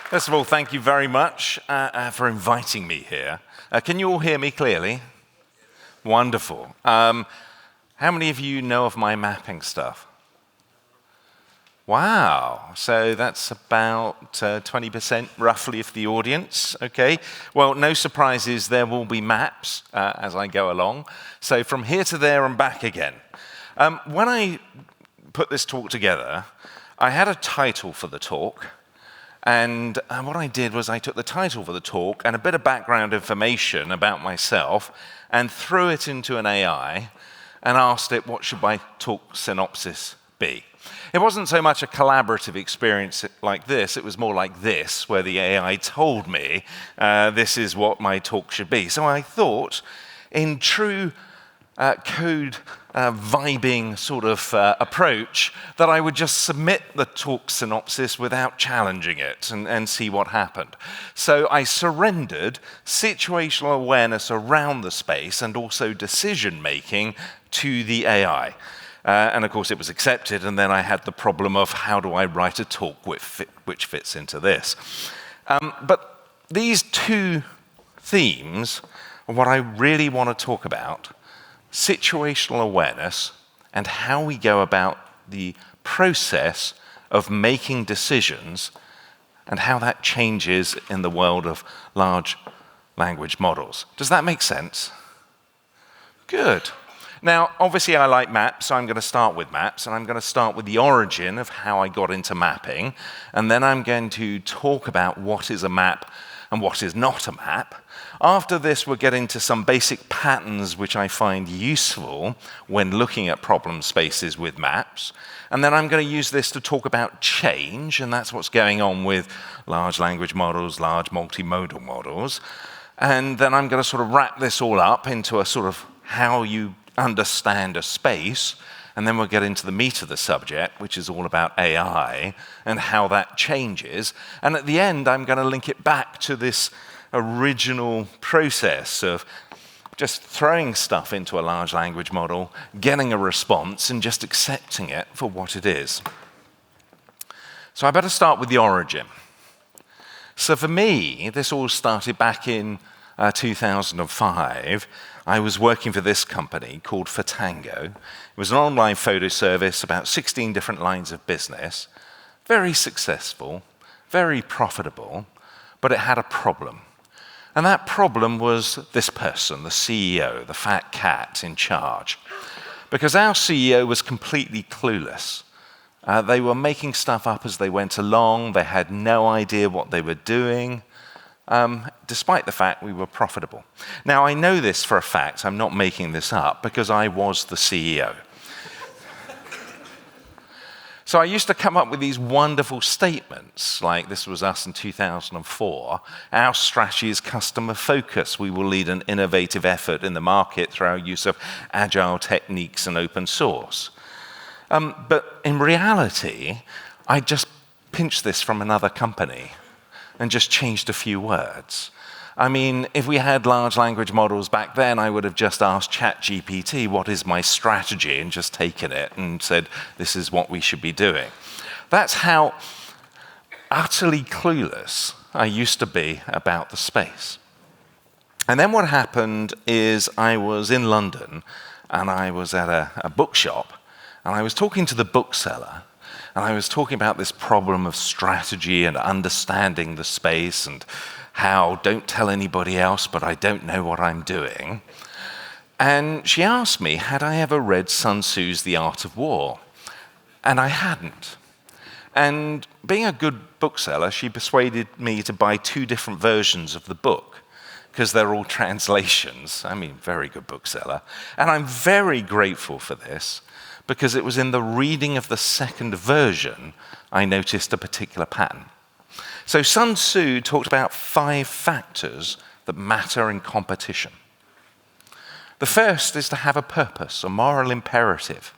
First of all, thank you very much for inviting me here. Can you all hear me clearly? Wonderful. How many of you know of my mapping stuff? Wow, so that's about 20% roughly of the audience, okay? Well, no surprises, there will be maps as I go along. So from here to there and back again. When I put this talk together, I had a title for the talk, and what I did was I took the title for the talk and a bit of background information about myself and threw it into an AI and asked it, what should my talk synopsis be? It wasn't so much a collaborative experience like this, it was more like this, where the AI told me this is what my talk should be. So I thought, in true code vibing sort of approach, that I would just submit the talk synopsis without challenging it and see what happened. So I surrendered situational awareness around the space and also decision making to the AI. And of course it was accepted, and then I had the problem of how do I write a talk which fits into this. But these two themes are what I really want to talk about: situational awareness and how we go about the process of making decisions and how that changes in the world of large language models. Does that make sense? Good. Now, obviously I like maps, so I'm going to start with maps, and I'm going to start with the origin of how I got into mapping, and then I'm going to talk about what is a map and what is not a map. After this, we'll get into some basic patterns which I find useful when looking at problem spaces with maps. And then I'm going to use this to talk about change, and that's what's going on with large language models, large multimodal models. And then I'm going to sort of wrap this all up into a sort of how you understand a space, and then we'll get into the meat of the subject, which is all about AI and how that changes. And at the end, I'm going to link it back to this original process of just throwing stuff into a large language model, getting a response, and just accepting it for what it is. So I better start with the origin. So for me, this all started back in 2005. I was working for this company called Tango. It was an online photo service, about 16 different lines of business, very successful, very profitable, but it had a problem. And that problem was this person, the CEO, the fat cat in charge. Because our CEO was completely clueless. They were making stuff up as they went along. They had no idea what they were doing. Despite the fact we were profitable. Now, I know this for a fact, I'm not making this up, because I was the CEO. So I used to come up with these wonderful statements, like this was us in 2004, our strategy is customer focus. We will lead an innovative effort in the market through our use of agile techniques and open source. But in reality, I just pinched this from another company and just changed a few words. I mean, if we had large language models back then, I would have just asked ChatGPT, what is my strategy, and just taken it and said, this is what we should be doing. That's how utterly clueless I used to be about the space. And then what happened is I was in London, and I was at a bookshop, and I was talking to the bookseller, and I was talking about this problem of strategy and understanding the space and how don't tell anybody else, but I don't know what I'm doing. And she asked me, had I ever read Sun Tzu's The Art of War? And I hadn't. And being a good bookseller, she persuaded me to buy 2 different versions of the book, because they're all translations. I mean, very good bookseller. And I'm very grateful for this, because it was in the reading of the second version I noticed a particular pattern. So Sun Tzu talked about 5 factors that matter in competition. The first is to have a purpose, a moral imperative,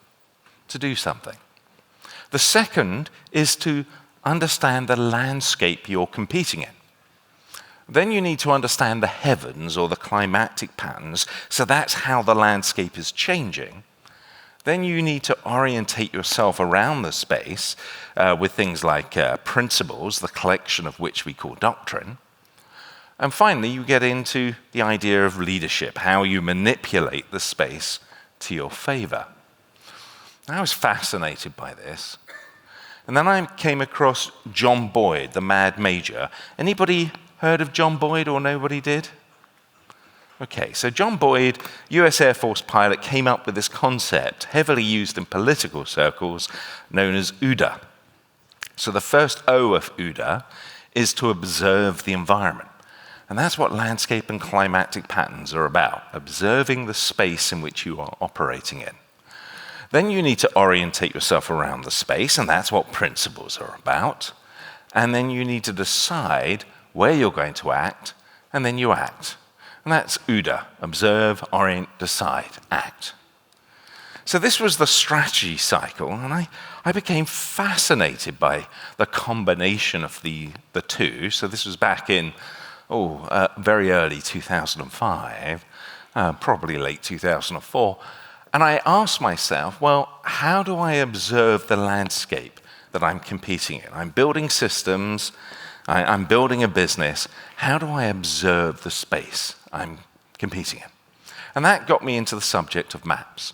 to do something. The second is to understand the landscape you're competing in. Then you need to understand the heavens or the climactic patterns, so that's how the landscape is changing. Then you need to orientate yourself around the space with things like principles, the collection of which we call doctrine. And finally, you get into the idea of leadership, how you manipulate the space to your favor. I was fascinated by this. And then I came across John Boyd, the Mad Major. Anybody heard of John Boyd or nobody did? Okay, so John Boyd, US Air Force pilot, came up with this concept, heavily used in political circles, known as OODA. So the first O of OODA is to observe the environment. And that's what landscape and climactic patterns are about, observing the space in which you are operating in. Then you need to orientate yourself around the space, and that's what principles are about. And then you need to decide where you're going to act, and then you act. And that's OODA, observe, orient, decide, act. So this was the strategy cycle, and I became fascinated by the combination of the two. So this was back in, very early 2005, probably late 2004. And I asked myself, well, how do I observe the landscape that I'm competing in? I'm building systems, I'm building a business. How do I observe the space I'm competing in? And that got me into the subject of maps.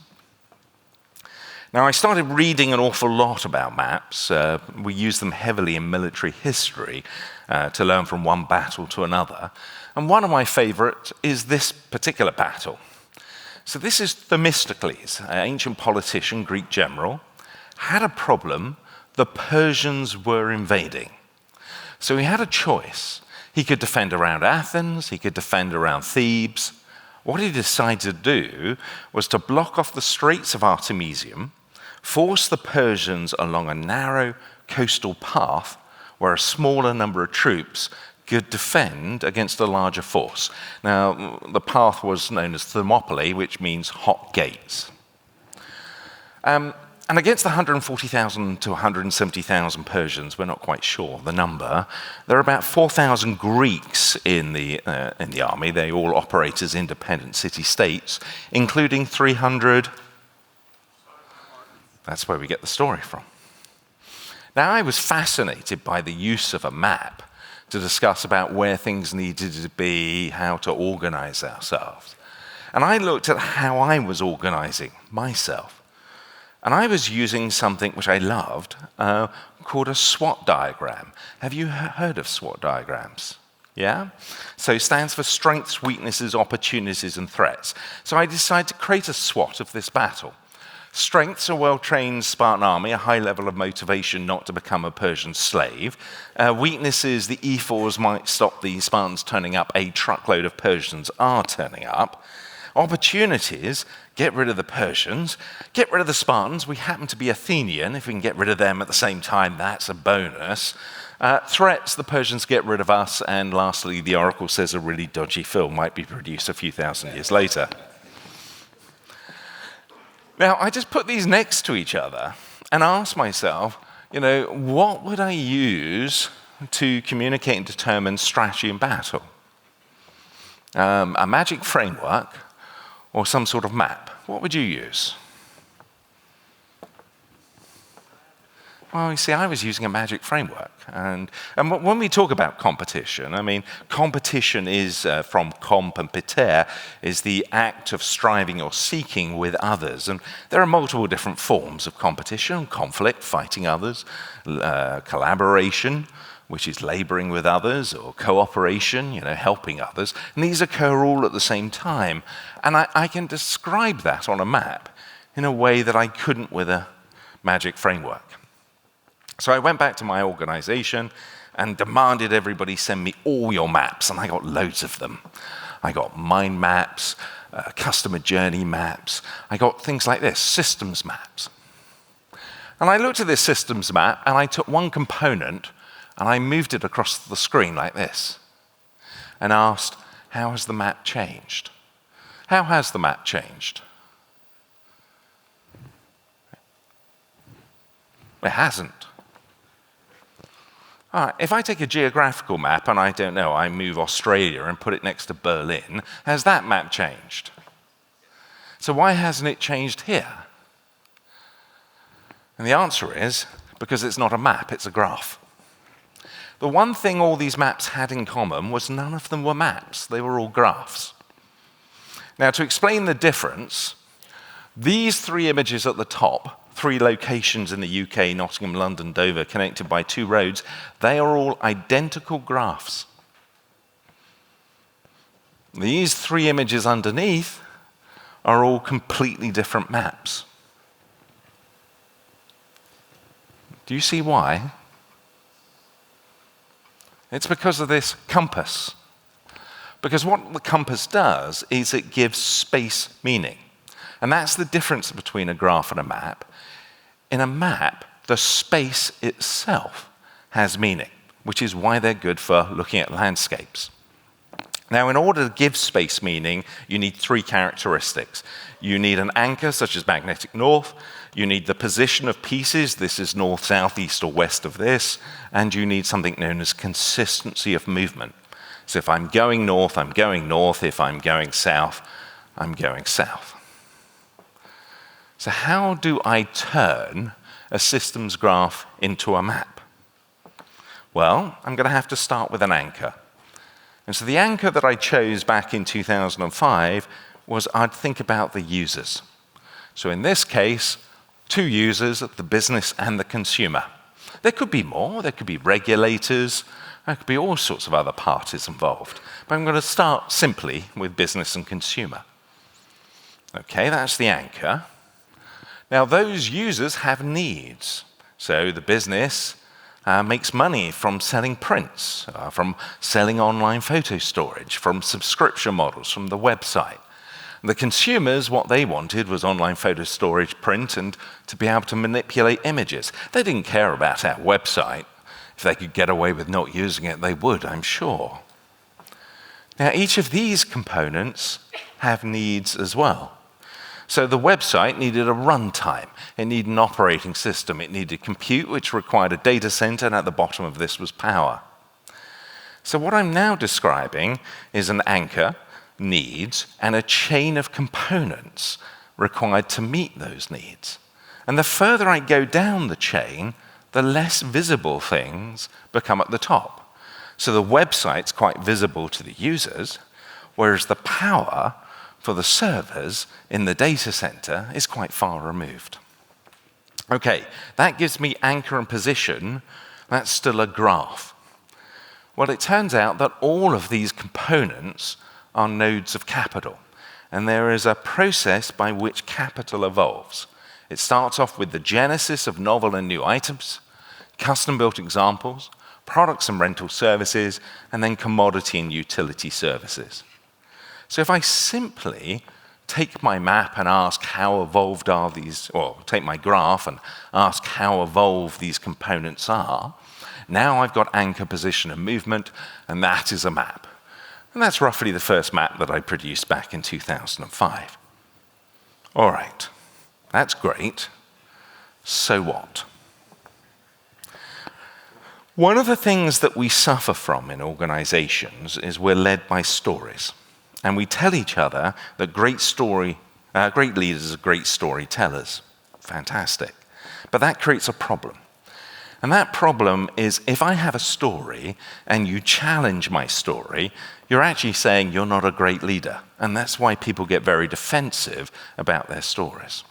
Now, I started reading an awful lot about maps. We use them heavily in military history to learn from one battle to another. And one of my favorite is this particular battle. So this is Themistocles, an ancient politician, Greek general, had a problem. The Persians were invading. So he had a choice. He could defend around Athens, he could defend around Thebes. What he decided to do was to block off the Straits of Artemisium, force the Persians along a narrow coastal path where a smaller number of troops could defend against a larger force. Now, the path was known as Thermopylae, which means hot gates. And against the 140,000 to 170,000 Persians, we're not quite sure the number, there are about 4,000 Greeks in the army. They all operate as independent city-states, including 300. That's where we get the story from. Now, I was fascinated by the use of a map to discuss about where things needed to be, how to organize ourselves. And I looked at how I was organizing myself. And I was using something which I loved called a SWOT diagram. Have you heard of SWOT diagrams? Yeah? So it stands for strengths, weaknesses, opportunities, and threats. So I decided to create a SWOT of this battle. Strengths, a well-trained Spartan army, a high level of motivation not to become a Persian slave. Weaknesses, the ephors might stop the Spartans turning up. A truckload of Persians are turning up. Opportunities, get rid of the Persians, get rid of the Spartans. We happen to be Athenian. If we can get rid of them at the same time, that's a bonus. Threats, the Persians get rid of us. And lastly, the Oracle says a really dodgy film might be produced a few thousand years later. Now, I just put these next to each other and asked myself, what would I use to communicate and determine strategy in battle? A magic framework or some sort of map? What would you use? Well, you see, I was using a magic framework. And when we talk about competition, competition is from comp and peter, is the act of striving or seeking with others. And there are multiple different forms of competition: conflict, fighting others; collaboration, which is laboring with others; or cooperation, helping others. And these occur all at the same time. And I can describe that on a map in a way that I couldn't with a magic framework. So I went back to my organization and demanded everybody send me all your maps, and I got loads of them. I got mind maps, customer journey maps. I got things like this, systems maps. And I looked at this systems map, and I took one component, and I moved it across the screen like this, and asked, how has the map changed? How has the map changed? It hasn't. All right, if I take a geographical map and I move Australia and put it next to Berlin, has that map changed? So why hasn't it changed here? And the answer is because it's not a map, it's a graph. The one thing all these maps had in common was none of them were maps, they were all graphs. Now, to explain the difference, these three images at the top, 3 locations in the UK, Nottingham, London, Dover, connected by 2 roads, they are all identical graphs. These 3 images underneath are all completely different maps. Do you see why? It's because of this compass. Because what the compass does is it gives space meaning. And that's the difference between a graph and a map. In a map, the space itself has meaning, which is why they're good for looking at landscapes. Now, in order to give space meaning, you need 3 characteristics. You need an anchor, such as magnetic north. You need the position of pieces. This is north, south, east, or west of this. And you need something known as consistency of movement. So if I'm going north, I'm going north. If I'm going south, I'm going south. So how do I turn a systems graph into a map? Well, I'm going to have to start with an anchor. And so the anchor that I chose back in 2005 was I'd think about the users. So in this case, 2 users, the business and the consumer. There could be more, there could be regulators, there could be all sorts of other parties involved. But I'm going to start simply with business and consumer. Okay, that's the anchor. Now those users have needs. So the business makes money from selling prints, from selling online photo storage, from subscription models, from the website. The consumers, what they wanted was online photo storage, print, and to be able to manipulate images. They didn't care about our website. If they could get away with not using it, they would, I'm sure. Now, each of these components have needs as well. So the website needed a runtime. It needed an operating system. It needed compute, which required a data center, and at the bottom of this was power. So what I'm now describing is an anchor, needs, and a chain of components required to meet those needs. And the further I go down the chain, the less visible things become at the top. So the website's quite visible to the users, whereas the power for the servers in the data center is quite far removed. Okay, that gives me anchor and position. That's still a graph. Well, it turns out that all of these components are nodes of capital, and there is a process by which capital evolves. It starts off with the genesis of novel and new items, custom-built examples, products and rental services, and then commodity and utility services. So if I simply take my map and ask how evolved are these, or take my graph and ask how evolved these components are, now I've got anchor, position, and movement, and that is a map. And that's roughly the first map that I produced back in 2005. All right, that's great. So what? One of the things that we suffer from in organizations is we're led by stories. And we tell each other that great leaders are great storytellers. Fantastic. But that creates a problem. And that problem is if I have a story and you challenge my story, you're actually saying you're not a great leader. And that's why people get very defensive about their stories.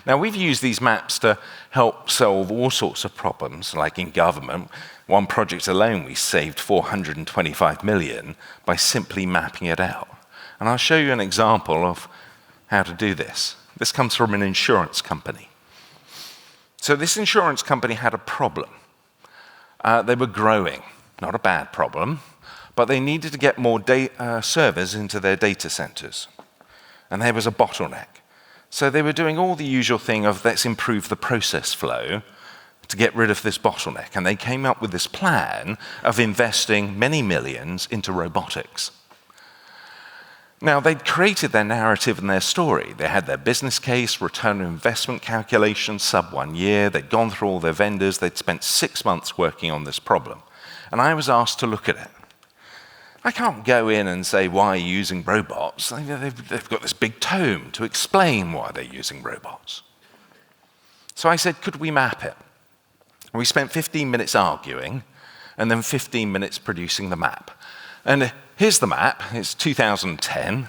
Now, we've used these maps to help solve all sorts of problems, like in government. One project alone, we saved 425 million by simply mapping it out. And I'll show you an example of how to do this. This comes from an insurance company. So this insurance company had a problem. They were growing, not a bad problem, but they needed to get more servers into their data centers. And there was a bottleneck. So they were doing all the usual thing of let's improve the process flow to get rid of this bottleneck. And they came up with this plan of investing many millions into robotics. Now, they'd created their narrative and their story. They had their business case, return on investment calculation, sub 1 year. They'd gone through all their vendors. They'd spent 6 months working on this problem. And I was asked to look at it. I can't go in and say, why are you using robots? They've got this big tome to explain why they're using robots. So I said, could we map it? We spent 15 minutes arguing, and then 15 minutes producing the map. And here's the map. It's 2010.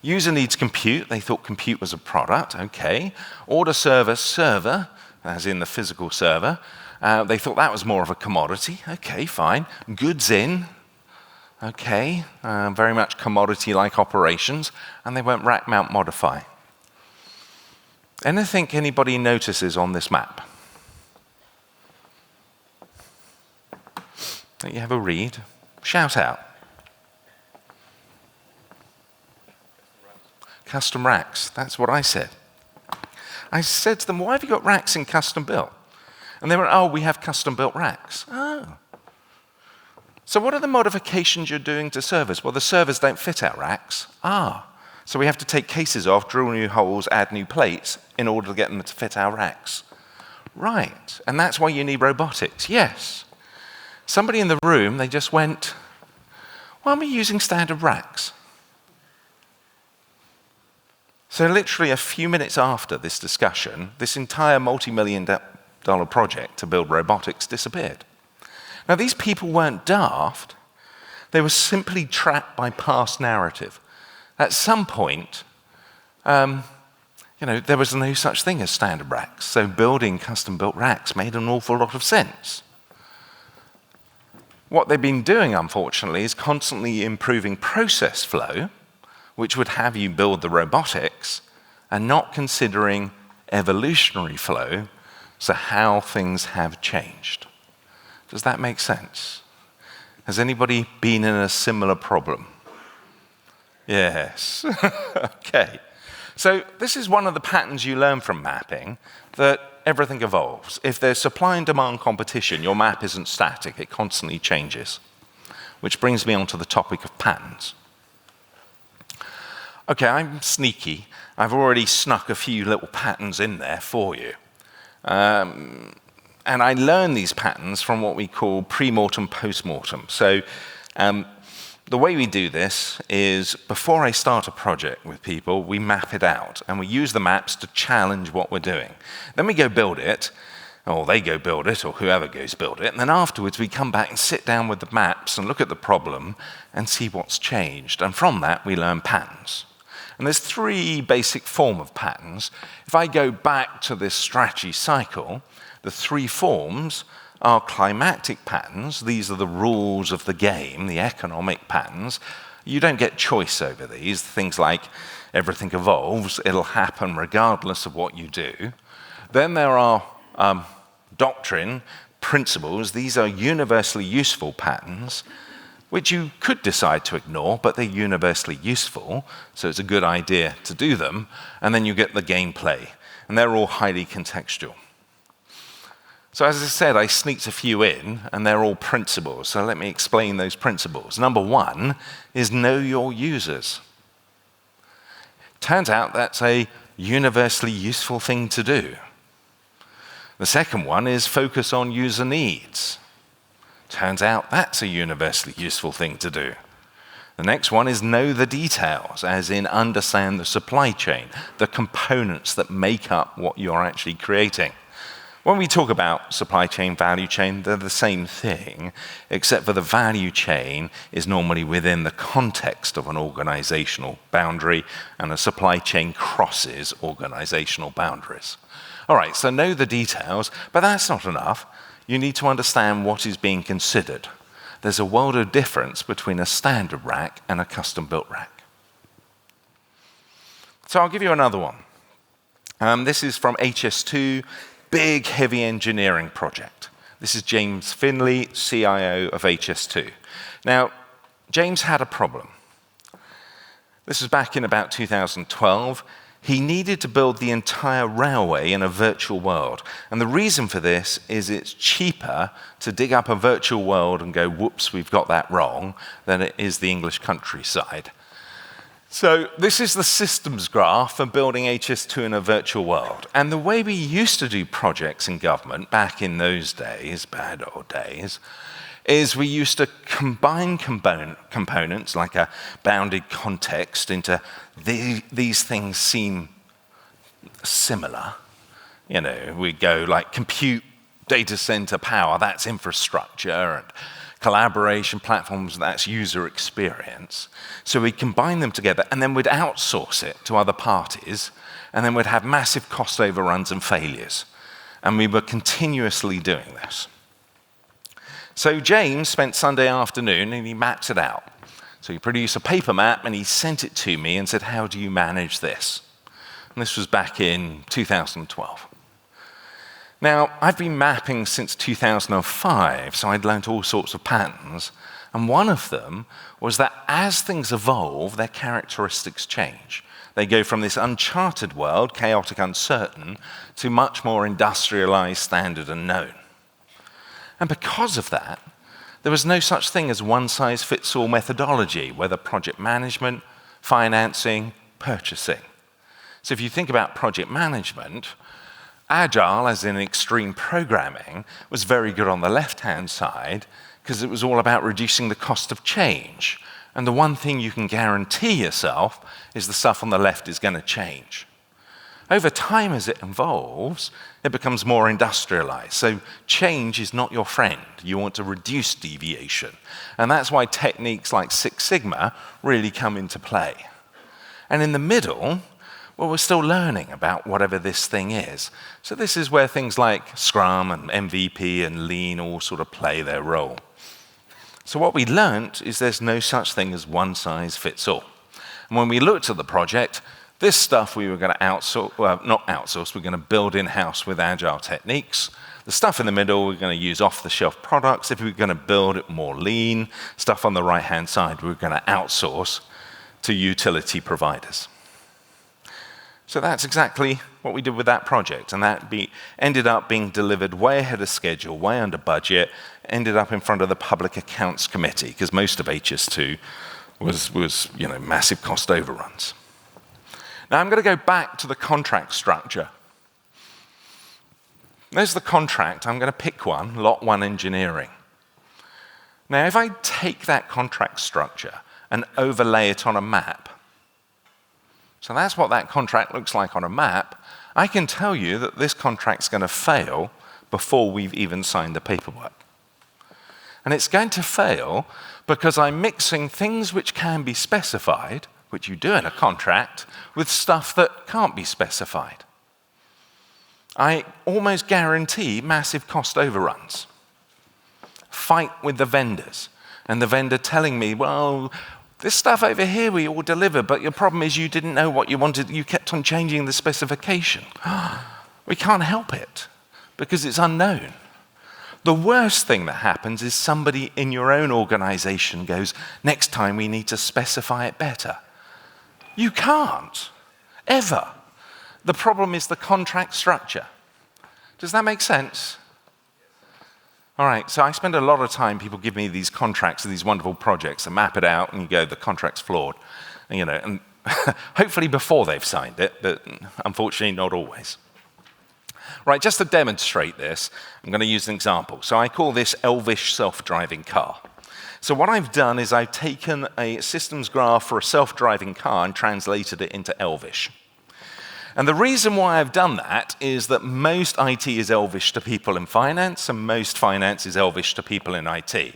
User needs compute. They thought compute was a product. OK. Order server, as in the physical server. They thought that was more of a commodity. OK, fine. Goods in. OK. Very much commodity-like operations. And they went rack, mount, modify. Anything anybody notices on this map? Let you have a read. Shout out. Custom racks. That's what I said. I said to them, why have you got racks in custom built? And they went, oh, we have custom built racks. Oh. So what are the modifications you're doing to servers? Well, the servers don't fit our racks. So we have to take cases off, drill new holes, add new plates in order to get them to fit our racks. Right. And that's why you need robotics. Yes. Somebody in the room, they just went, why aren't we using standard racks? So literally a few minutes after this discussion, this entire multi-million-dollar project to build robotics disappeared. Now, these people weren't daft. They were simply trapped by past narrative. At some point, there was no such thing as standard racks, so building custom-built racks made an awful lot of sense. What they've been doing, unfortunately, is constantly improving process flow, which would have you build the robotics, and not considering evolutionary flow, so how things have changed. Does that make sense? Has anybody been in a similar problem? Yes. OK. So this is one of the patterns you learn from mapping, that everything evolves. If there's supply and demand competition, your map isn't static. It constantly changes. Which brings me on to the topic of patterns. OK, I'm sneaky. I've already snuck a few little patterns in there for you. And I learn these patterns from what we call pre-mortem, post-mortem. So the way we do this is before I start a project with people, we map it out. And we use the maps to challenge what we're doing. Then we go build it, or they go build it, or whoever goes build it. And then afterwards, we come back and sit down with the maps and look at the problem and see what's changed. And from that, we learn patterns. And there's three basic forms of patterns. If I go back to this strategy cycle, the three forms are climactic patterns. These are the rules of the game, the economic patterns. You don't get choice over these. Things like everything evolves. It'll happen regardless of what you do. Then there are doctrine, principles. These are universally useful patterns, which you could decide to ignore, but they're universally useful, so it's a good idea to do them. And then you get the gameplay, and they're all highly contextual. So as I said, I sneaked a few in, and they're all principles. So let me explain those principles. Number one is know your users. Turns out that's a universally useful thing to do. The second one is focus on user needs. Turns out that's a universally useful thing to do. The next one is know the details, as in understand the supply chain, the components that make up what you're actually creating. When we talk about supply chain, value chain, they're the same thing, except for the value chain is normally within the context of an organizational boundary, and a supply chain crosses organizational boundaries. All right, so know the details, but that's not enough. You need to understand what is being considered. There's a world of difference between a standard rack and a custom-built rack. So I'll give you another one. This is from HS2, big, heavy engineering project. This is James Finley, CIO of HS2. Now, James had a problem. This was back in about 2012. He needed to build the entire railway in a virtual world. And the reason for this is it's cheaper to dig up a virtual world and go, whoops, we've got that wrong, than it is the English countryside. So this is the systems graph for building HS2 in a virtual world. And the way we used to do projects in government back in those days, bad old days, is we used to combine components like a bounded context into these things seem similar. We go like compute, data center power, that's infrastructure, and collaboration platforms, that's user experience. So we combine them together, and then we'd outsource it to other parties, and then we'd have massive cost overruns and failures. And we were continuously doing this. So James spent Sunday afternoon and he mapped it out. So he produced a paper map and he sent it to me and said, how do you manage this? And this was back in 2012. Now, I've been mapping since 2005, so I'd learned all sorts of patterns. And one of them was that as things evolve, their characteristics change. They go from this uncharted world, chaotic, uncertain, to much more industrialized, standard, and known. And because of that, there was no such thing as one-size-fits-all methodology, whether project management, financing, purchasing. So if you think about project management, Agile, as in extreme programming, was very good on the left-hand side because it was all about reducing the cost of change. And the one thing you can guarantee yourself is the stuff on the left is going to change. Over time, as it evolves, it becomes more industrialized. So change is not your friend. You want to reduce deviation. And that's why techniques like Six Sigma really come into play. And in the middle, well, we're still learning about whatever this thing is. So this is where things like Scrum and MVP and Lean all sort of play their role. So what we learned is there's no such thing as one size fits all. And when we looked at the project, this stuff we were going to outsource, well, not outsource, we're going to build in-house with Agile techniques. The stuff in the middle, we're going to use off-the-shelf products. If we're going to build it more lean, stuff on the right-hand side, we're going to outsource to utility providers. So that's exactly what we did with that project, and that ended up being delivered way ahead of schedule, way under budget, ended up in front of the Public Accounts Committee, because most of HS2 was massive cost overruns. Now I'm going to go back to the contract structure. There's the contract. I'm going to pick one, Lot 1 Engineering. Now if I take that contract structure and overlay it on a map, so that's what that contract looks like on a map, I can tell you that this contract's going to fail before we've even signed the paperwork. And it's going to fail because I'm mixing things which can be specified, which you do in a contract, with stuff that can't be specified. I almost guarantee massive cost overruns. Fight with the vendors, and the vendor telling me, well, this stuff over here we all deliver, but your problem is you didn't know what you wanted. You kept on changing the specification. We can't help it because it's unknown. The worst thing that happens is somebody in your own organization goes, next time we need to specify it better. You can't, ever. The problem is the contract structure. Does that make sense? All right, so I spend a lot of time, people give me these contracts of these wonderful projects and map it out and you go, the contract's flawed. And hopefully before they've signed it, but unfortunately not always. Right, just to demonstrate this, I'm going to use an example. So I call this Elvish self-driving car. So what I've done is I've taken a systems graph for a self-driving car and translated it into Elvish. And the reason why I've done that is that most IT is Elvish to people in finance, and most finance is Elvish to people in IT.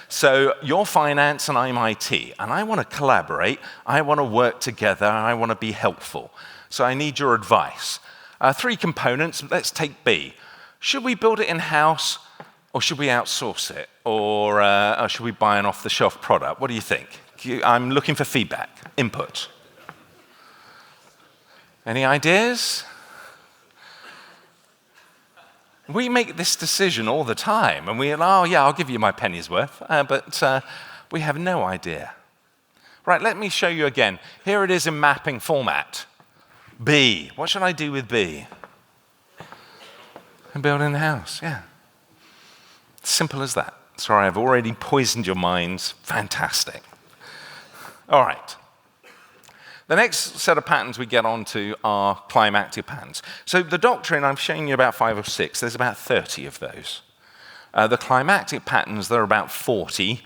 So you're finance and I'm IT, and I want to collaborate, I want to work together, I want to be helpful. So I need your advice. 3 components, let's take B. Should we build it in-house, or should we outsource it? Or should we buy an off-the-shelf product? What do you think? I'm looking for feedback, input. Any ideas? We make this decision all the time, and I'll give you my penny's worth, but we have no idea. Right, let me show you again. Here it is in mapping format. B, what should I do with B? And build in-house, yeah. Simple as that. Sorry, I've already poisoned your minds. Fantastic. All right. The next set of patterns we get onto are climactic patterns. So the doctrine, I'm showing you about 5 or 6. There's about 30 of those. The climactic patterns, there are about 40.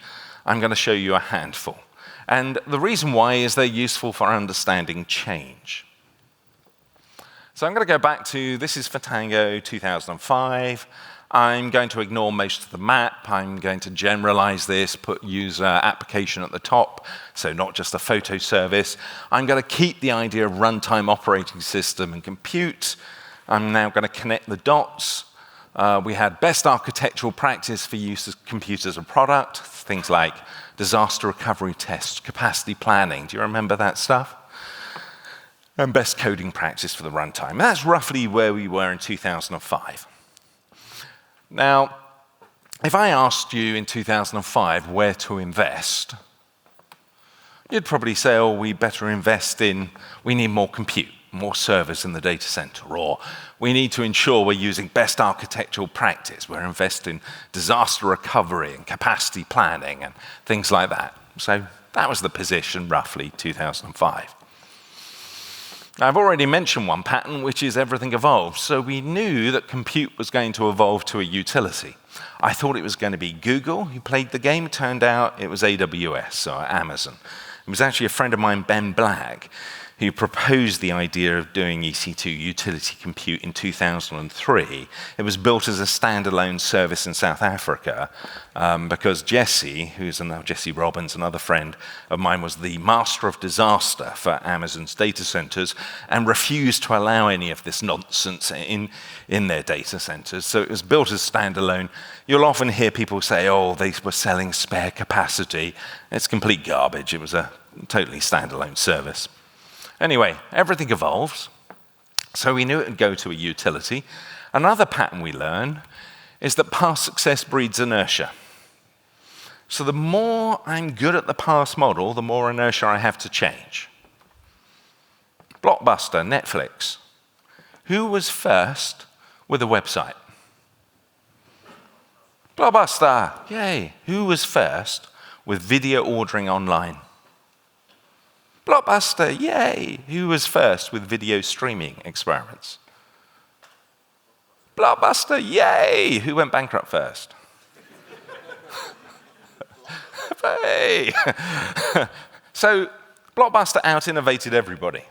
I'm going to show you a handful. And the reason why is they're useful for understanding change. So I'm going to go back to, this is for Tango 2005. I'm going to ignore most of the map. I'm going to generalize this, put user application at the top, so not just a photo service. I'm going to keep the idea of runtime operating system and compute. I'm now going to connect the dots. We had best architectural practice for use of compute as a product, things like disaster recovery tests, capacity planning. Do you remember that stuff? And best coding practice for the runtime. That's roughly where we were in 2005. Now, if I asked you in 2005 where to invest, you'd probably say, oh, we better invest in, we need more compute, more servers in the data center, or we need to ensure we're using best architectural practice. We're investing in disaster recovery and capacity planning and things like that. So that was the position, roughly, 2005. I've already mentioned one pattern, which is everything evolves. So we knew that compute was going to evolve to a utility. I thought it was going to be Google who played the game. It turned out it was AWS, or Amazon. It was actually a friend of mine, Ben Black, who proposed the idea of doing EC2 utility compute in 2003. It was built as a standalone service in South Africa because Jesse Robbins, another friend of mine, was the master of disaster for Amazon's data centers and refused to allow any of this nonsense in their data centers. So it was built as standalone. You'll often hear people say, oh, they were selling spare capacity. It's complete garbage. It was a totally standalone service. Anyway, everything evolves, so we knew it would go to a utility. Another pattern we learn is that past success breeds inertia. So the more I'm good at the past model, the more inertia I have to change. Blockbuster, Netflix. Who was first with a website? Blockbuster, yay. Who was first with video ordering online? Blockbuster, yay! Who was first with video streaming experiments? Blockbuster, yay! Who went bankrupt first? Hey! So, Blockbuster out-innovated everybody.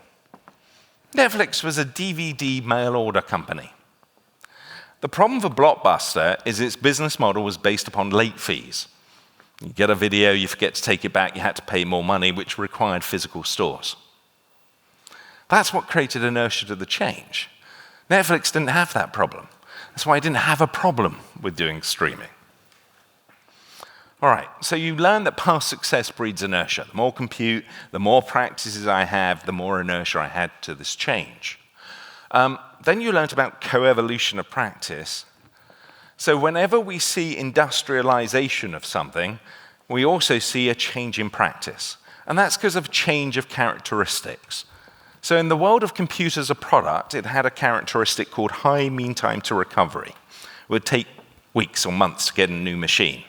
Netflix was a DVD mail order company. The problem for Blockbuster is its business model was based upon late fees. You get a video, you forget to take it back, you had to pay more money, which required physical stores. That's what created inertia to the change. Netflix didn't have that problem. That's why it didn't have a problem with doing streaming. All right, so you learn that past success breeds inertia. The more compute, the more practices I have, the more inertia I had to this change. Then you learned about co-evolution of practice. So whenever we see industrialization of something, we also see a change in practice. And that's because of change of characteristics. So in the world of compute as a product, it had a characteristic called high mean time to recovery. It would take weeks or months to get a new machine,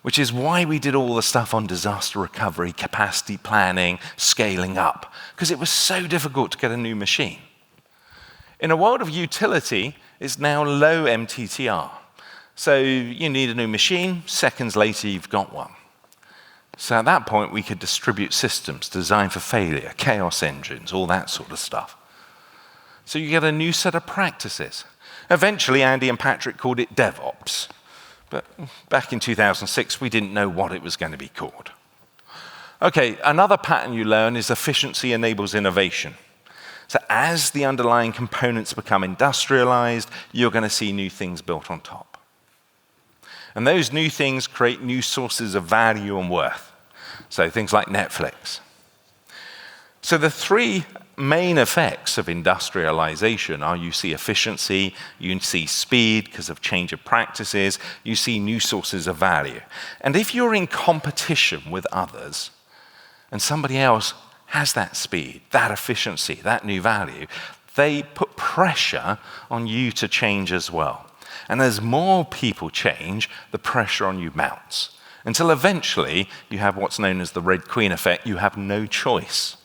which is why we did all the stuff on disaster recovery, capacity planning, scaling up, because it was so difficult to get a new machine. In a world of utility, it's now low MTTR. So you need a new machine, seconds later you've got one. So at that point we could distribute systems designed for failure, chaos engines, all that sort of stuff. So you get a new set of practices. Eventually Andy and Patrick called it DevOps. But back in 2006 we didn't know what it was going to be called. Okay, another pattern you learn is efficiency enables innovation. So as the underlying components become industrialized, you're going to see new things built on top. And those new things create new sources of value and worth. So things like Netflix. So the three main effects of industrialization are you see efficiency, you see speed because of change of practices, you see new sources of value. And if you're in competition with others, and somebody else has that speed, that efficiency, that new value, they put pressure on you to change as well. And as more people change, the pressure on you mounts. Until eventually, you have what's known as the Red Queen effect. You have no choice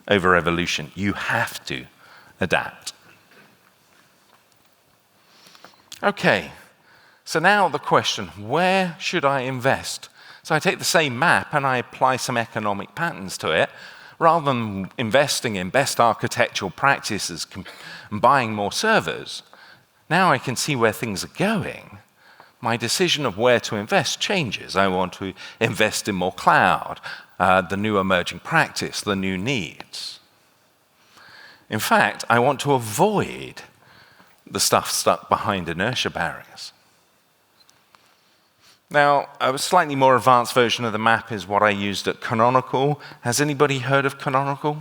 over evolution. You have to adapt. Okay, so now the question, where should I invest? So I take the same map and I apply some economic patterns to it. Rather than investing in best architectural practices and buying more servers, now I can see where things are going. My decision of where to invest changes. I want to invest in more cloud, the new emerging practice, the new needs. In fact, I want to avoid the stuff stuck behind inertia barriers. Now, a slightly more advanced version of the map is what I used at Canonical. Has anybody heard of Canonical?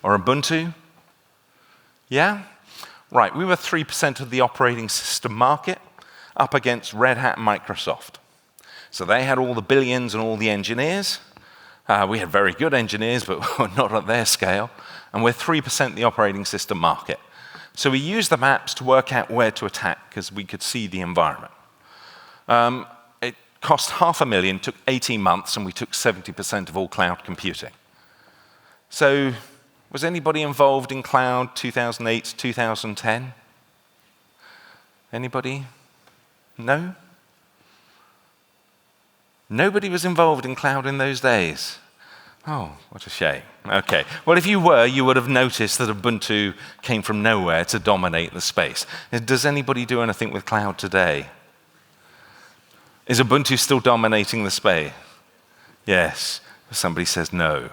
Or Ubuntu? Yeah? Right, we were 3% of the operating system market, up against Red Hat and Microsoft. So they had all the billions and all the engineers. We had very good engineers, but not at their scale. And we're 3% the operating system market. So we used the maps to work out where to attack, because we could see the environment. It cost $500,000, took 18 months, and we took 70% of all cloud computing. So was anybody involved in cloud 2008 to 2010? Anybody? No? Nobody was involved in cloud in those days. Oh, what a shame. Okay. Well, if you were, you would have noticed that Ubuntu came from nowhere to dominate the space. Does anybody do anything with cloud today? Is Ubuntu still dominating the space? Yes. Somebody says no.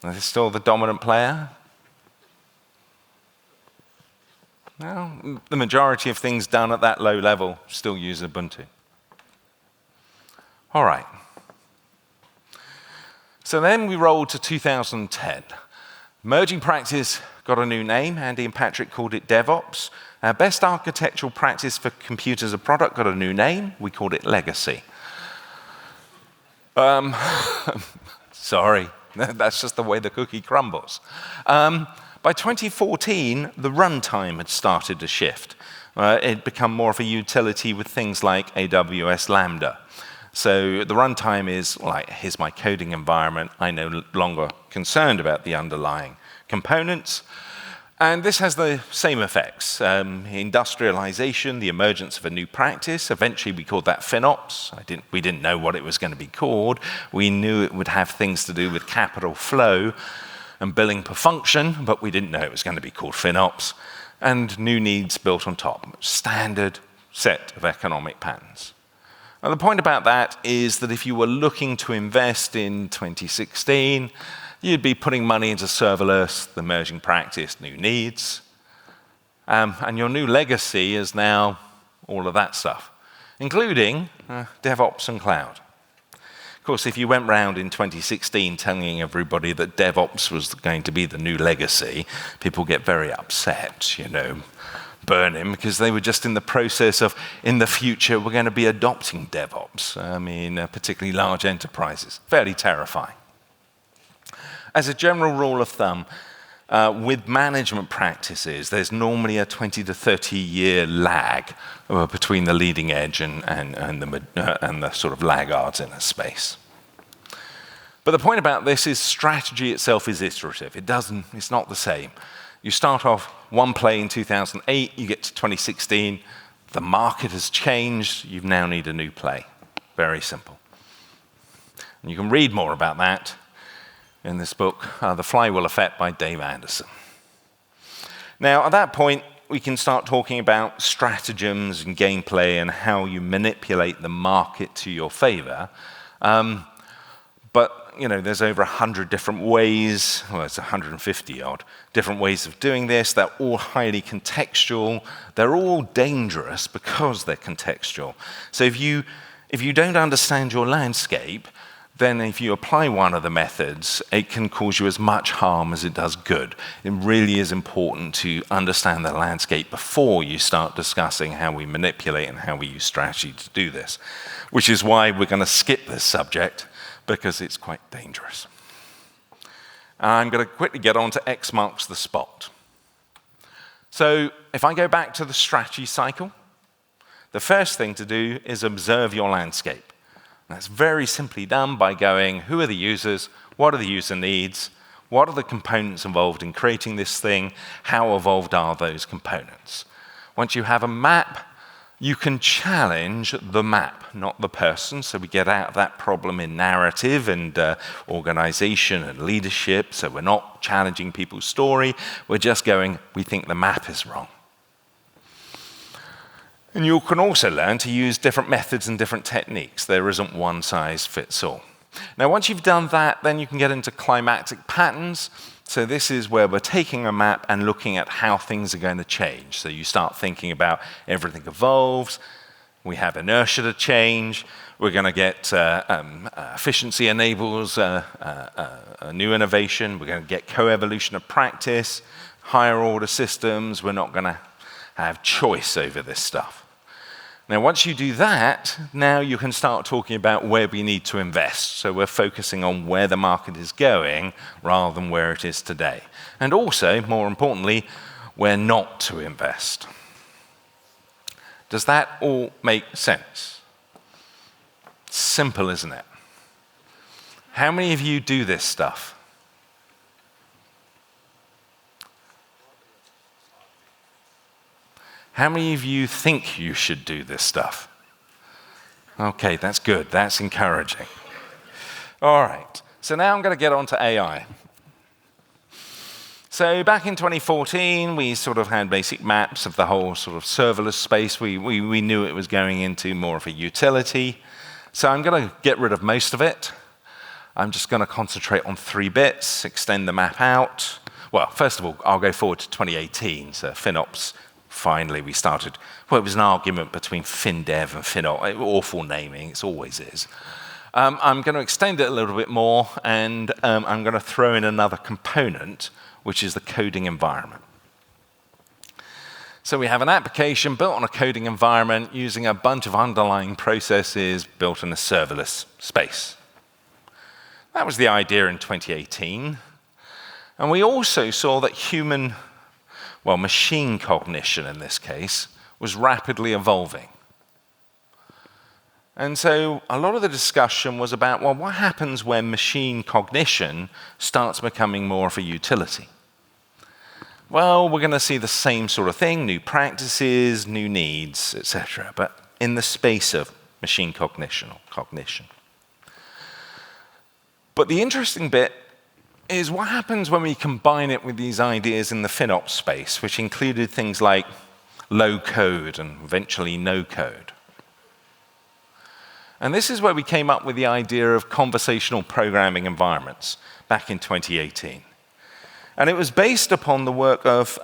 Is it still the dominant player? No, the majority of things done at that low level still use Ubuntu. All right. So then we rolled to 2010. Emerging practice got a new name. Andy and Patrick called it DevOps. Best architectural practice for computers as a product got a new name. We called it Legacy. Sorry, that's just the way the cookie crumbles. By 2014, the runtime had started to shift. It had become more of a utility with things like AWS Lambda. So the runtime is like, here's my coding environment. I'm no longer concerned about the underlying components. And this has the same effects. Industrialization, the emergence of a new practice. Eventually, we called that FinOps. We didn't know what it was going to be called. We knew it would have things to do with capital flow and billing per function, but we didn't know it was going to be called FinOps. And new needs built on top. Standard set of economic patterns. Now, the point about that is that if you were looking to invest in 2016, you'd be putting money into serverless, the emerging practice, new needs. And your new legacy is now all of that stuff, including DevOps and cloud. Of course, if you went round in 2016 telling everybody that DevOps was going to be the new legacy, people get very upset, burning, because they were just in the process of, in the future, we're going to be adopting DevOps. Particularly large enterprises. Fairly terrifying. As a general rule of thumb, with management practices, there's normally a 20 to 30 year lag between the leading edge and the sort of laggards in a space. But the point about this is strategy itself is iterative. It's not the same. You start off one play in 2008, you get to 2016, the market has changed, you now need a new play. Very simple. And you can read more about that in this book, The Flywheel Effect by Dave Anderson. Now, at that point, we can start talking about stratagems and gameplay and how you manipulate the market to your favor. But there's over 100 different ways, well, it's 150 odd, different ways of doing this. They're all highly contextual. They're all dangerous because they're contextual. So if you don't understand your landscape, then if you apply one of the methods, it can cause you as much harm as it does good. It really is important to understand the landscape before you start discussing how we manipulate and how we use strategy to do this, which is why we're going to skip this subject, because it's quite dangerous. I'm going to quickly get on to X marks the spot. So if I go back to the strategy cycle, the first thing to do is observe your landscape. That's very simply done by going, who are the users? What are the user needs? What are the components involved in creating this thing? How evolved are those components? Once you have a map, You can challenge the map, not the person. So we get out of that problem in narrative and organization and leadership. So we're not challenging people's story. We're just going, we think the map is wrong. And you can also learn to use different methods and different techniques. There isn't one size fits all. Now, once you've done that, then you can get into climactic patterns. So this is where we're taking a map and looking at how things are going to change. So you start thinking about everything evolves. We have inertia to change. We're going to get efficiency enables a new innovation. We're going to get co-evolution of practice, higher order systems. We're not going to have choice over this stuff. Now, once you do that, now you can start talking about where we need to invest. So we're focusing on where the market is going rather than where it is today. And also, more importantly, where not to invest. Does that all make sense? Simple, isn't it? How many of you do this stuff? How many of you think you should do this stuff? Okay, that's good. That's encouraging. All right, so now I'm going to get on to AI. So back in 2014, we sort of had basic maps of the whole sort of serverless space. We knew it was going into more of a utility. So I'm going to get rid of most of it. I'm just going to concentrate on 3 bits, extend the map out. Well, first of all, I'll go forward to 2018, so FinOps. Finally, we started, well, it was an argument between FinDev and FinOps, awful naming, it always is. I'm going to extend it a little bit more, and I'm going to throw in another component, which is the coding environment. So we have an application built on a coding environment using a bunch of underlying processes built in a serverless space. That was the idea in 2018. And we also saw that machine cognition in this case, was rapidly evolving. And so a lot of the discussion was about, well, what happens when machine cognition starts becoming more of a utility? Well, we're going to see the same sort of thing, new practices, new needs, etc., but in the space of machine cognition. But the interesting bit is what happens when we combine it with these ideas in the FinOps space, which included things like low code and eventually no code. And this is where we came up with the idea of conversational programming environments back in 2018. And it was based upon the work of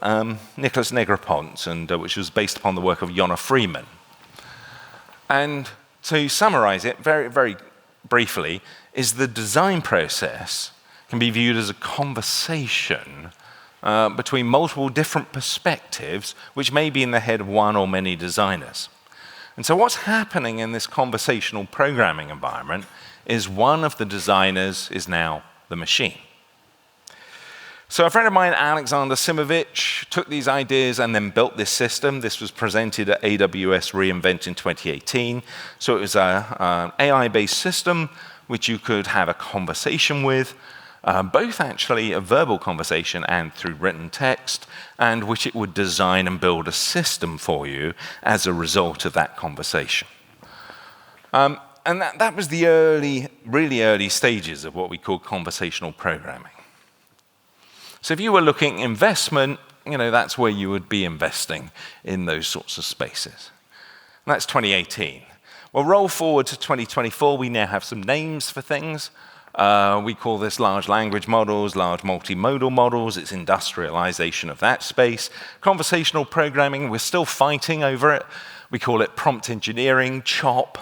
Nicholas Negroponte, and which was based upon the work of Jonna Freeman. And to summarize it very, very briefly, is the design process can be viewed as a conversation between multiple different perspectives, which may be in the head of one or many designers. And so what's happening in this conversational programming environment is one of the designers is now the machine. So a friend of mine, Alexander Simovich, took these ideas and then built this system. This was presented at AWS reInvent in 2018. So it was an AI-based system which you could have a conversation with, both actually a verbal conversation and through written text, and which it would design and build a system for you as a result of that conversation. And that was the really early stages of what we call conversational programming. So if you were looking at investment, that's where you would be investing in those sorts of spaces. And that's 2018. Well, roll forward to 2024, we now have some names for things. We call this large language models, large multimodal models. It's industrialization of that space. Conversational programming, we're still fighting over it. We call it prompt engineering, CHOP,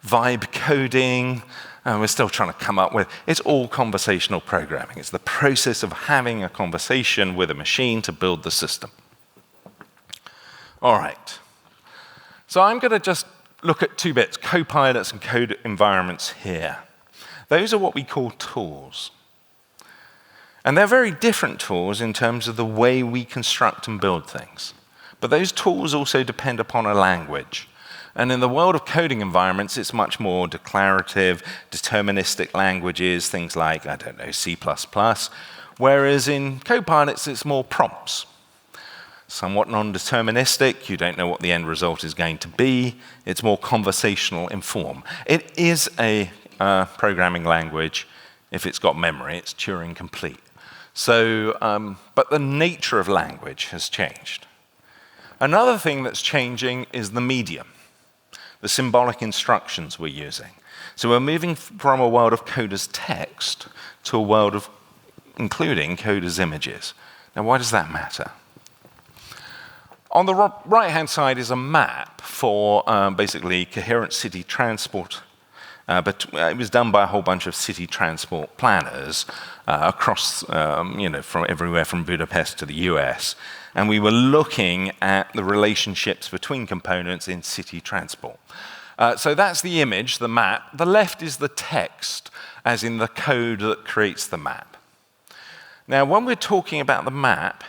vibe coding. We're still trying to come up with, it's all conversational programming. It's the process of having a conversation with a machine to build the system. All right. So I'm going to just look at 2 bits, copilots and code environments here. Those are what we call tools. And they're very different tools in terms of the way we construct and build things. But those tools also depend upon a language. And in the world of coding environments, it's much more declarative, deterministic languages, things like, C++, whereas in copilots, it's more prompts. somewhat non-deterministic. You don't know what the end result is going to be. It's more conversational in form. It is a programming language. If it's got memory, it's Turing complete. So, but the nature of language has changed. Another thing that's changing is the medium, the symbolic instructions we're using. So we're moving from a world of code as text to a world of including code as images. Now, why does that matter? On the right-hand side is a map for basically coherent city transport. But it was done by a whole bunch of city transport planners across, from everywhere from Budapest to the US. And we were looking at the relationships between components in city transport. So that's the image, the map. The left is the text, as in the code that creates the map. Now, when we're talking about the map,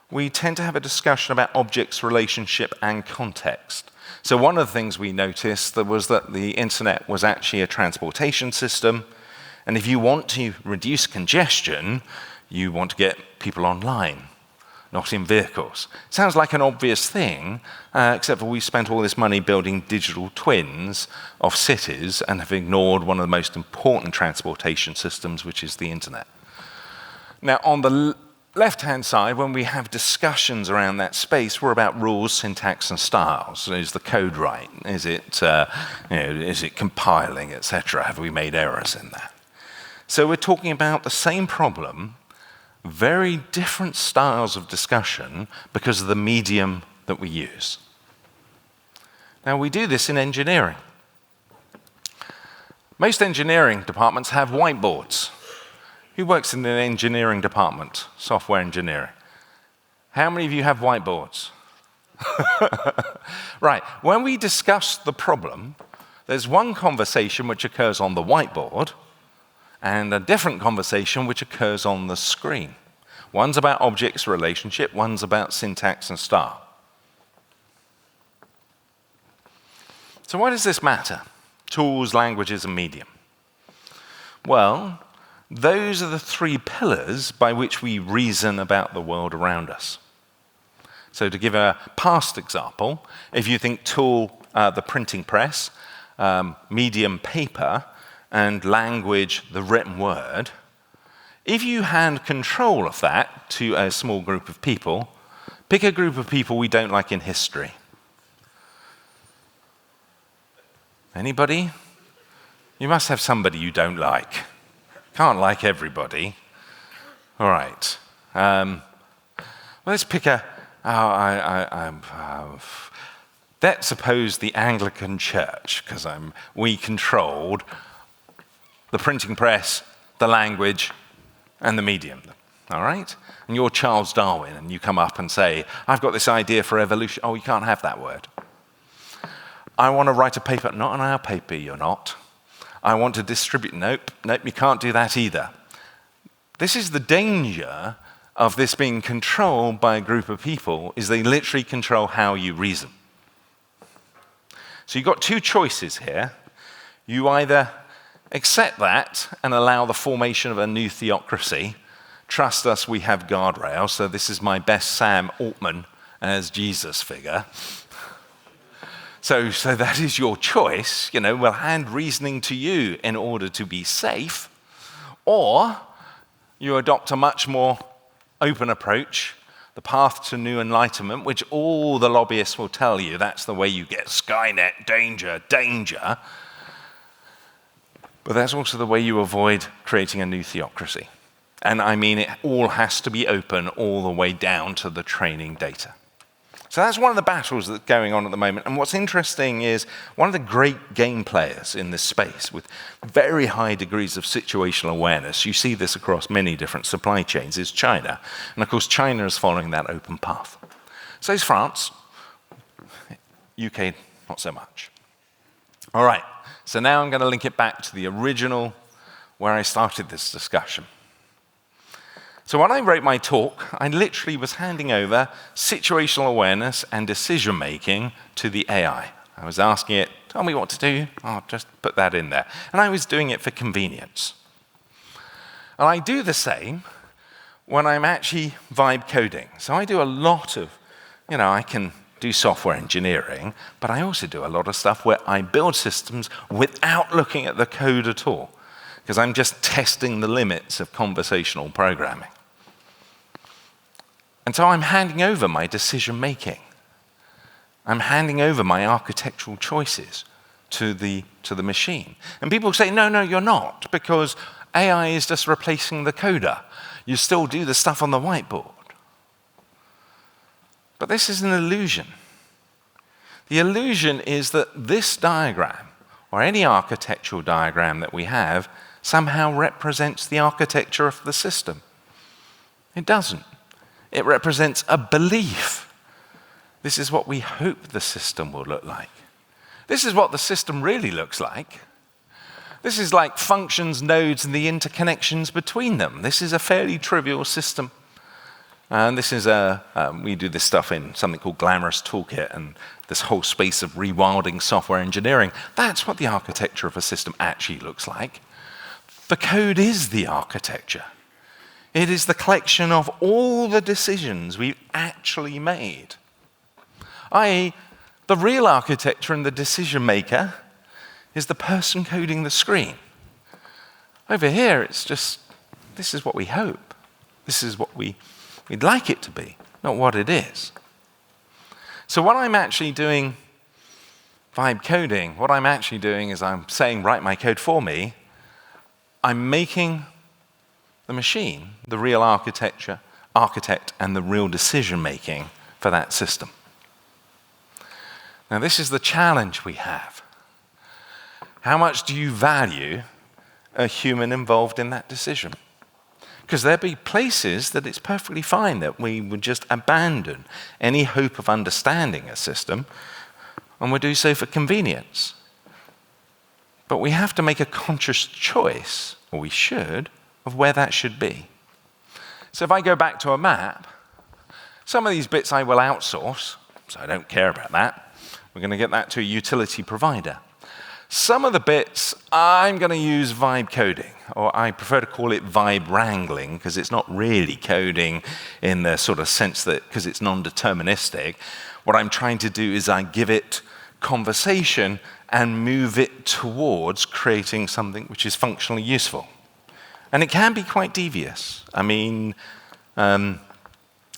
we tend to have a discussion about objects, relationship, and context. So one of the things we noticed was that the internet was actually a transportation system, and if you want to reduce congestion, you want to get people online, not in vehicles. Sounds like an obvious thing, except for we spent all this money building digital twins of cities and have ignored one of the most important transportation systems, which is the internet. Now, on the left-hand side, when we have discussions around that space, we're about rules, syntax, and styles. Is the code right? Is it compiling, etc.? Have we made errors in that? So we're talking about the same problem, very different styles of discussion because of the medium that we use. Now, we do this in engineering. Most engineering departments have whiteboards. Who works in an engineering department, software engineering? How many of you have whiteboards? Right, when we discuss the problem, there's one conversation which occurs on the whiteboard and a different conversation which occurs on the screen. One's about objects relationship, one's about syntax and style. So why does this matter? Tools, languages, and medium. Well, those are the three pillars by which we reason about the world around us. So to give a past example, if you think tool, the printing press, medium, paper, and language, the written word, if you hand control of that to a small group of people, pick a group of people we don't like in history. Anybody? You must have somebody you don't like. Can't like everybody. All right. Let's pick let's suppose the Anglican Church, because we controlled the printing press, the language, and the medium. All right? And you're Charles Darwin, and you come up and say, I've got this idea for evolution. Oh, you can't have that word. I want to write a paper. Not on our paper, you're not. I want to distribute. Nope, you can't do that either. This is the danger of this being controlled by a group of people, is they literally control how you reason. So you've got two choices here. You either accept that and allow the formation of a new theocracy. Trust us, we have guardrails. So this is my best Sam Altman as Jesus figure. So that is your choice. We'll hand reasoning to you in order to be safe. Or you adopt a much more open approach, the path to new enlightenment, which all the lobbyists will tell you that's the way you get Skynet, danger, danger. But that's also the way you avoid creating a new theocracy. And I mean, it all has to be open all the way down to the training data. So that's one of the battles that's going on at the moment. And what's interesting is one of the great game players in this space with very high degrees of situational awareness, you see this across many different supply chains, is China. And of course, China is following that open path. So is France. UK, not so much. All right, so now I'm going to link it back to the original where I started this discussion. So when I wrote my talk, I literally was handing over situational awareness and decision-making to the AI. I was asking it, tell me what to do, I'll just put that in there. And I was doing it for convenience. And I do the same when I'm actually vibe coding. So I do a lot of I can do software engineering, but I also do a lot of stuff where I build systems without looking at the code at all, because I'm just testing the limits of conversational programming. And so I'm handing over my decision making. I'm handing over my architectural choices to the machine. And people say, no, you're not, because AI is just replacing the coder. You still do the stuff on the whiteboard. But this is an illusion. The illusion is that this diagram, or any architectural diagram that we have, somehow represents the architecture of the system. It doesn't. It represents a belief. This is what we hope the system will look like. This is what the system really looks like. This is like functions, nodes, and the interconnections between them. This is a fairly trivial system. And this is we do this stuff in something called Glamorous Toolkit and this whole space of rewilding software engineering. That's what the architecture of a system actually looks like. The code is the architecture. It is the collection of all the decisions we've actually made. i.e., the real architecture and the decision maker is the person coding the screen. Over here, it's just, this is what we hope. This is what we'd like it to be, not what it is. So what I'm actually doing, vibe coding, what I'm actually doing is I'm saying, write my code for me. I'm making the machine the real architect and the real decision making for that system. Now this is the challenge we have. How much do you value a human involved in that decision? Because there'd be places that it's perfectly fine that we would just abandon any hope of understanding a system, and we'll do so for convenience. But we have to make a conscious choice, or we should, of where that should be. So if I go back to a map, some of these bits I will outsource, so I don't care about that. We're going to get that to a utility provider. Some of the bits I'm going to use vibe coding, or I prefer to call it vibe wrangling, because it's not really coding in the sort of sense that, because it's non-deterministic, what I'm trying to do is I give it conversation and move it towards creating something which is functionally useful. And it can be quite devious. I mean, I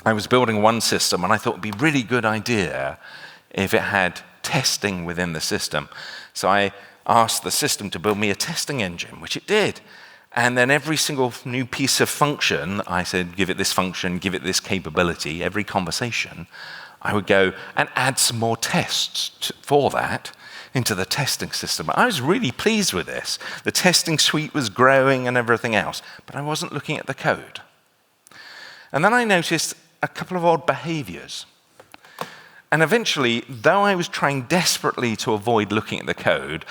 was building one system, and I thought it would be a really good idea if it had testing within the system. So I asked the system to build me a testing engine, which it did. And then every single new piece of function, I said, give it this function, give it this capability. Every conversation, I would go and add some more tests for that into the testing system. I was really pleased with this. The testing suite was growing and everything else, but I wasn't looking at the code. And then I noticed a couple of odd behaviors. And eventually, though I was trying desperately to avoid looking at the code,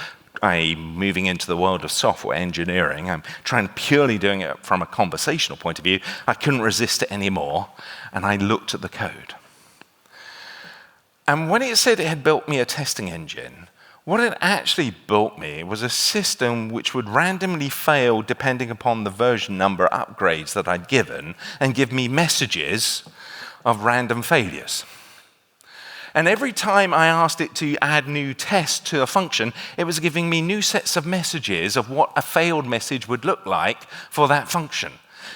i.e. moving into the world of software engineering, I'm trying purely doing it from a conversational point of view, I couldn't resist it anymore, and I looked at the code. And when it said it had built me a testing engine, what it actually built me was a system which would randomly fail depending upon the version number upgrades that I'd given, and give me messages of random failures. And every time I asked it to add new tests to a function, it was giving me new sets of messages of what a failed message would look like for that function.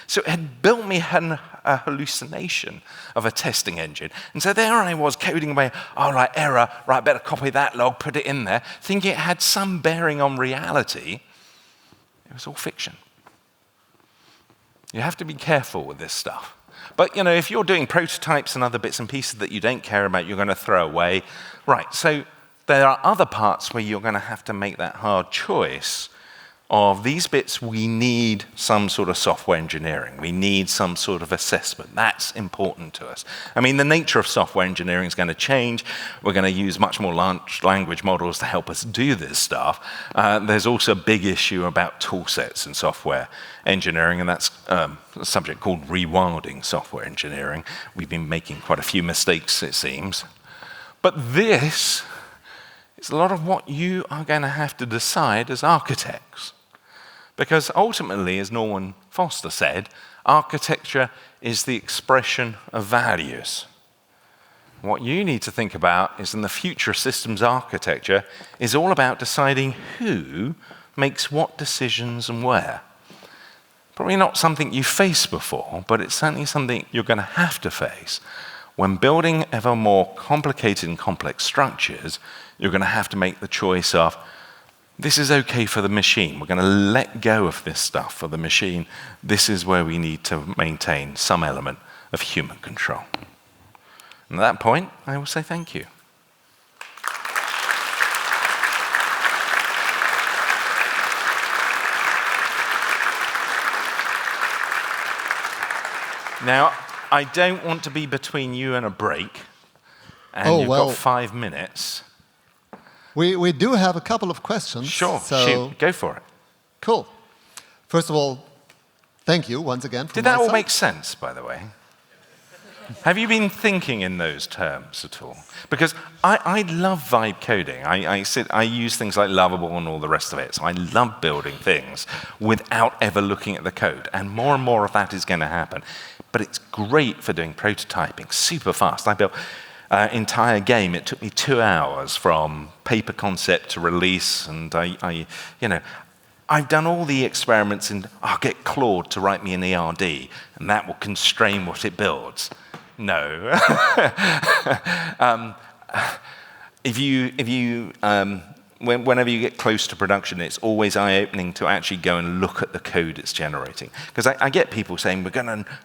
So it had built me a hallucination of a testing engine. And so there I was coding away, oh, right, error, right, better copy that log, put it in there, thinking it had some bearing on reality. It was all fiction. You have to be careful with this stuff. But, if you're doing prototypes and other bits and pieces that you don't care about, you're going to throw away. Right, so there are other parts where you're going to have to make that hard choice of these bits, we need some sort of software engineering. We need some sort of assessment. That's important to us. I mean, the nature of software engineering is going to change. We're going to use much more large language models to help us do this stuff. There's also a big issue about tool sets in software engineering, and that's a subject called rewilding software engineering. We've been making quite a few mistakes, it seems. But this is a lot of what you are going to have to decide as architects. Because ultimately, as Norman Foster said, architecture is the expression of values. what you need to think about is in the future systems architecture is all about deciding who makes what decisions and where. Probably not something you faced before, but it's certainly something you're going to have to face. When building ever more complicated and complex structures, you're going to have to make the choice of, this is okay for the machine. We're going to let go of this stuff for the machine. This is where we need to maintain some element of human control. And at that point, I will say thank you. Now, I don't want to be between you and a break, and you've got 5 minutes. We do have a couple of questions. Sure, so shoot, go for it. Cool. First of all, thank you once again. Did that all make sense, by the way? Have you been thinking in those terms at all? Because I love vibe coding. I use things like Lovable and all the rest of it. So I love building things without ever looking at the code. And more of that is going to happen. But it's great for doing prototyping, super fast. I built an entire game. It took me 2 hours from paper concept to release. And I've done all the experiments, and I'll get Claude to write me an ERD, and that will constrain what it builds. No. Whenever you get close to production, it's always eye-opening to actually go and look at the code it's generating. Because I get people saying,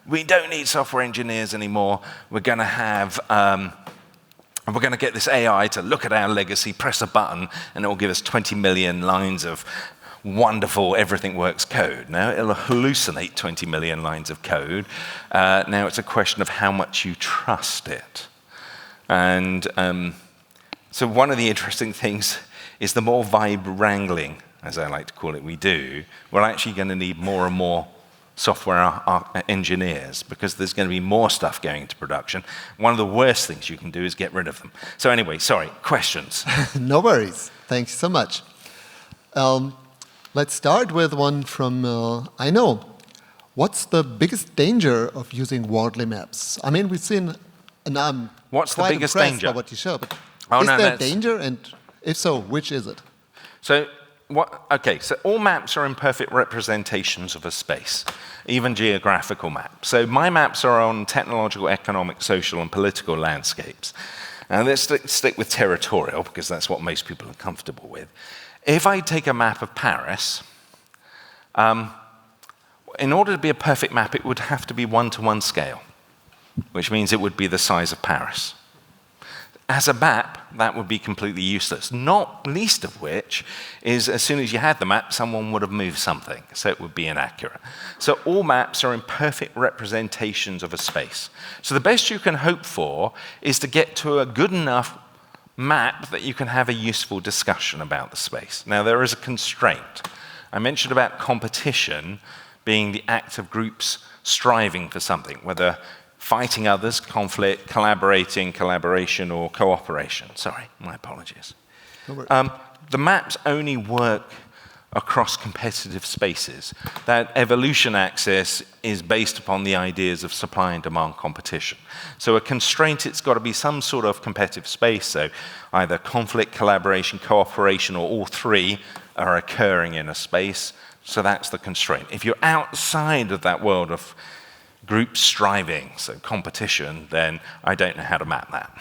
we don't need software engineers anymore. We're going to get this AI to look at our legacy, press a button, and it will give us 20 million lines of wonderful everything works code. Now, it'll hallucinate 20 million lines of code. Now, it's a question of how much you trust it. And so one of the interesting things is the more vibe wrangling, as I like to call it, we do, we're actually going to need more and more software engineers, because there's going to be more stuff going into production. One of the worst things you can do is get rid of them. So anyway, sorry, questions? No worries. Thanks so much. Let's start with one from I know. What's the biggest danger of using Wardley Maps? I mean, we've seen, and I'm What's the quite biggest impressed danger? by what you show, but Oh, is no, there danger, and if so, which is it? So all maps are imperfect representations of a space, even geographical maps. So my maps are on technological, economic, social, and political landscapes. And let's stick with territorial, because that's what most people are comfortable with. If I take a map of Paris, in order to be a perfect map, it would have to be 1-to-1 scale, which means it would be the size of Paris. As a map, that would be completely useless, not least of which is as soon as you had the map, someone would have moved something, so it would be inaccurate. So all maps are imperfect representations of a space. So the best you can hope for is to get to a good enough map that you can have a useful discussion about the space. Now, there is a constraint. I mentioned about competition being the act of groups striving for something, whether fighting others, conflict, collaboration, or cooperation. Sorry, my apologies. The maps only work across competitive spaces. That evolution axis is based upon the ideas of supply and demand competition. So a constraint, it's got to be some sort of competitive space, so either conflict, collaboration, cooperation, or all three are occurring in a space. So that's the constraint. If you're outside of that world of group striving, so competition, then I don't know how to map that.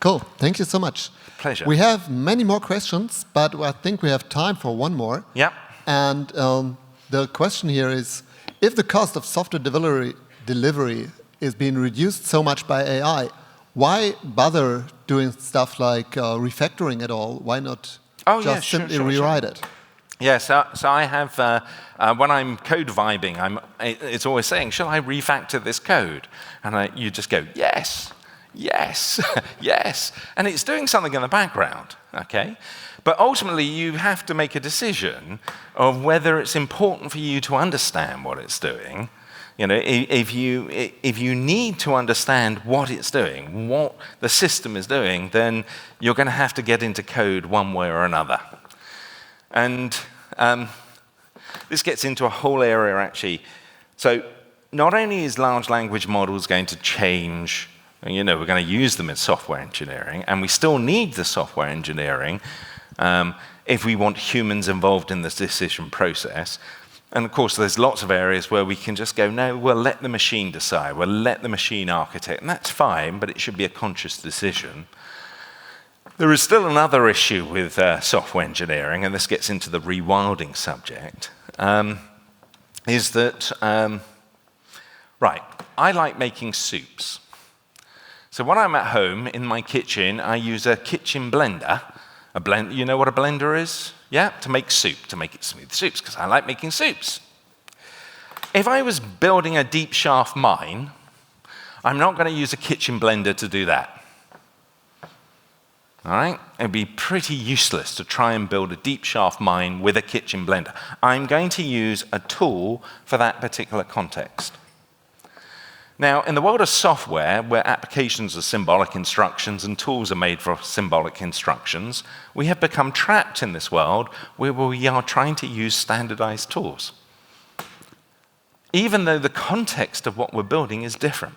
Cool. Thank you so much. Pleasure. We have many more questions, but I think we have time for one more. Yep. And the question here is, if the cost of software delivery is being reduced so much by AI, why bother doing stuff like refactoring at all? Why not simply rewrite it? Yeah, so I have, when I'm code vibing, it's always saying, shall I refactor this code? And you just go, yes, yes, yes. And it's doing something in the background, okay? But ultimately, you have to make a decision of whether it's important for you to understand what it's doing. You know, if you need to understand what it's doing, what the system is doing, then you're going to have to get into code one way or another. And this gets into a whole area, actually. So not only is large language models going to change And, we're going to use them in software engineering, and we still need the software engineering if we want humans involved in the decision process. And of course, there's lots of areas where we can just go, no, we'll let the machine decide, we'll let the machine architect, and that's fine, but it should be a conscious decision. There is still another issue with software engineering, and this gets into the rewilding subject, is that, right, I like making soups. So when I'm at home in my kitchen, I use a kitchen blender. You know what a blender is? Yeah, to make soup, to make it smooth soups, because I like making soups. If I was building a deep shaft mine, I'm not going to use a kitchen blender to do that. All right? It'd be pretty useless to try and build a deep shaft mine with a kitchen blender. I'm going to use a tool for that particular context. Now, in the world of software, where applications are symbolic instructions and tools are made for symbolic instructions, we have become trapped in this world where we are trying to use standardized tools, even though the context of what we're building is different.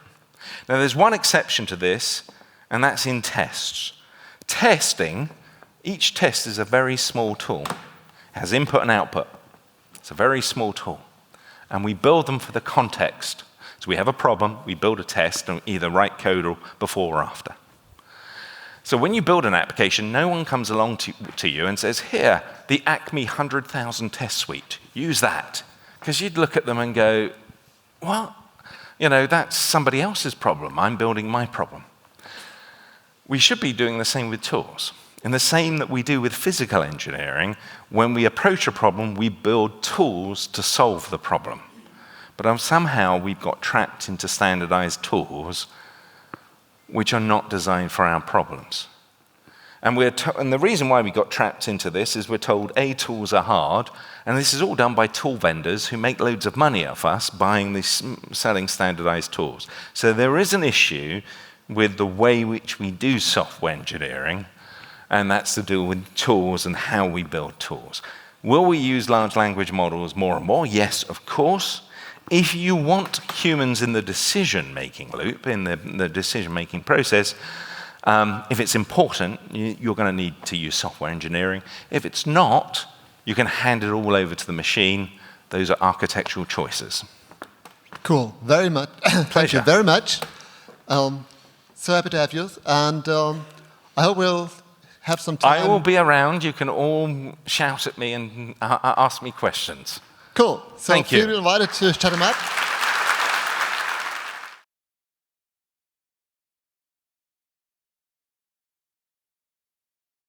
Now, there's one exception to this, and that's in tests. Testing, each test is a very small tool. It has input and output. It's a very small tool. And we build them for the context. So we have a problem, we build a test, and either write code or before or after. So when you build an application, no one comes along to you and says, here, the Acme 100,000 test suite, use that. Because you'd look at them and go, well, that's somebody else's problem. I'm building my problem. We should be doing the same with tools. And the same that we do with physical engineering, when we approach a problem, we build tools to solve the problem. But somehow we've got trapped into standardized tools which are not designed for our problems. And the reason why we got trapped into this is we're told, A, tools are hard, and this is all done by tool vendors who make loads of money off us selling standardized tools. So there is an issue with the way which we do software engineering, and that's to do with tools and how we build tools. Will we use large language models more and more? Yes, of course. If you want humans in the decision-making loop, in the decision-making process, if it's important, you're going to need to use software engineering. If it's not, you can hand it all over to the machine. Those are architectural choices. Cool. Very much. Thank you very much. So happy to have you. And I hope we'll have some time. I will be around. You can all shout at me and ask me questions. Cool. So Thank you. Feel invited to shut him up.